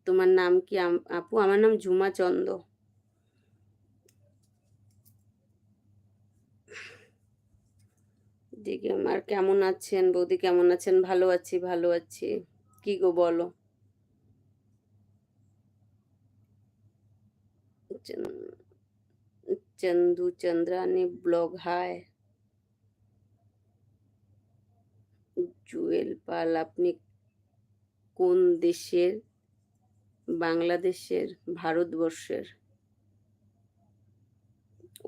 তোমার নাম কি আপু? আমার নাম ঝুমা চন্দ। দিকে আমার কেমন আছেন বৌদি? কেমন আছেন? ভালো আছি, ভালো আছি। কি গো বলো। Chandu Chandrani blog, hi. জুয়েল পাল, আপনি কোন দেশের? বাংলাদেশের? ভারতবর্ষের?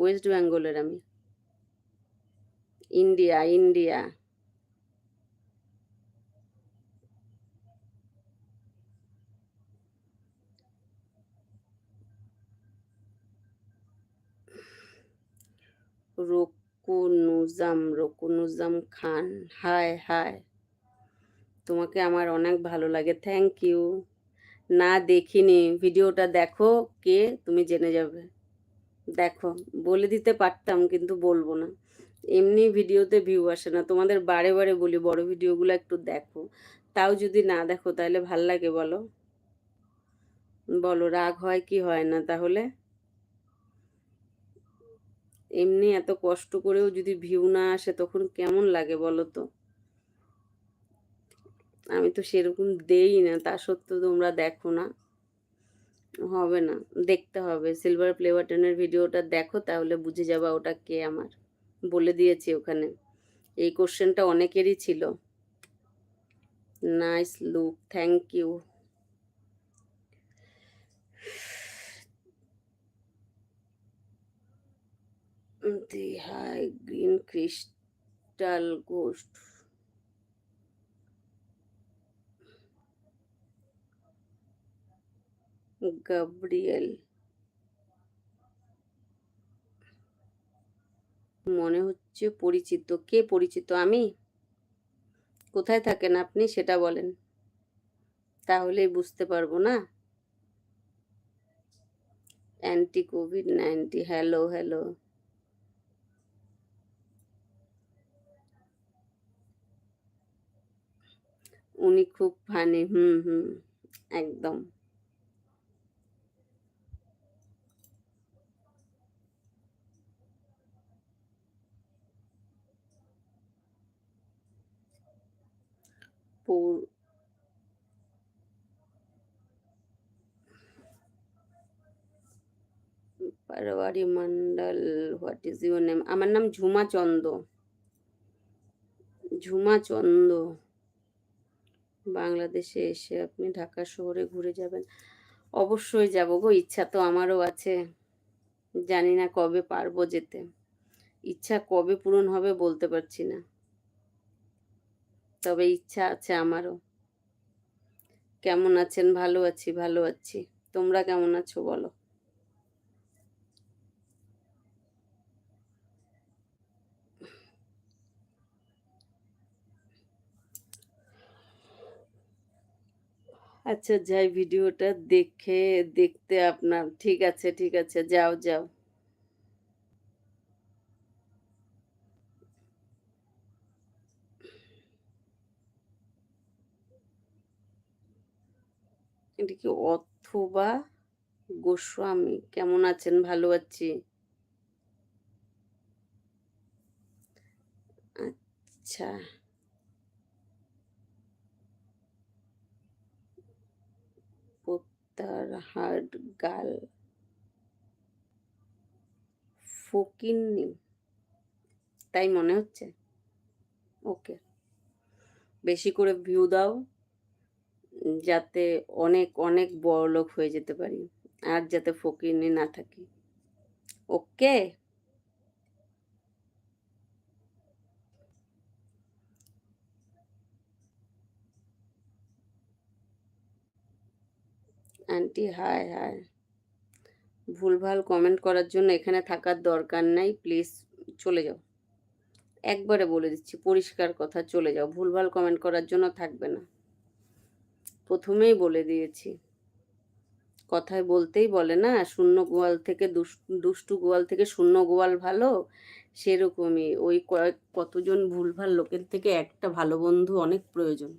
ওয়েস্ট বেঙ্গলের আমি। India, India. Rokunuzzaman Khan, hi hi. তোমাকে আমার অনেক ভালো লাগে, থ্যাংক ইউ। না দেখিনি, ভিডিওটা দেখো, কে তুমি জেনে যাবে। দেখো, বলে দিতে পারতাম কিন্তু বলবো না। এমনি ভিডিওতে ভিউ আসে না, তোমাদের বারে বারে বলি বড় ভিডিওগুলো একটু দেখো। তাও যদি না দেখো তাহলে ভাল লাগে বলো? বলো, রাগ হয় কি হয় না তাহলে? এমনি এত কষ্ট করেও যদি ভিউ না আসে তখন কেমন লাগে বলো তো? আমি তো সেরকম দেই না, তা সত্ত্বেও তোমরা দেখো না। হবে না, দেখতে হবে। সিলভার প্লে বাটনের ভিডিওটা দেখো, তাহলে বুঝে যাবা ওটা কে আমার। বলে দিয়েছি ওখানে। এই কোশ্চেনটা অনেকেরই ছিল। Nice look, thank you. The high green crystal ghost, Gabriel. মনে হচ্ছে পরিচিত। কে পরিচিত? আমি? কোথায় থাকেন আপনি সেটা বলেন, তাহলেই বুঝতে পারবো না। অ্যান্টি কোভিড-19, হ্যালো হ্যালো। উনি খুব ফানি, হুম হুম, একদম। Parwari Mondal, what is your name? আমার নাম ঝুমা চন্দ। ঝুমা চন্দ। বাংলাদেশে এসে আপনি ঢাকা শহরে ঘুরে যাবেন? অবশ্যই যাব গো, ইচ্ছা তো আমারও আছে। জানি না কবে পারবো যেতে। ইচ্ছা কবে পূরণ হবে বলতে পারছি না, তবে ইচ্ছা আছে আমারও। কেমন আছেন? ভালো আছি, ভালো আছি। তোমরা কেমন আছো বলো? আচ্ছা যাই, ভিডিওটা দেখতে আপনার, ঠিক আছে ঠিক আছে, যাও যাও। এটা কি? অথবা গোস্বামী, কেমন আছেন? ভালো আছি। আচ্ছা, পোত্তার হার্ড গার্ল, ফকিন্নি, তাই মনে হচ্ছে। ওকে, বেশি করে ভিউ দাও, যাতে অনেক অনেক বড়লোক হয়ে যেতে পারি, আর যাতে ফকিন্নি না থাকি। ওকে। Aunty hi hi. ভুলভাল কমেন্ট করার জন্য এখানে থাকার দরকার নাই, প্লিজ চলে যাও। একবারে বলে দিচ্ছি পরিষ্কার কথা, চলে যাও। ভুলভাল কমেন্ট করার জন্য থাকবে না, প্রথমেই বলে দিয়েছি। কথায় বলতেই বলে না, শূন্য গোয়াল থেকে দুষ্টু গোয়াল থেকে শূন্য গোয়াল ভালো। সেরকমই ওই কতজন ভুলভাল লোকের থেকে একটা ভালো বন্ধু অনেক প্রয়োজন।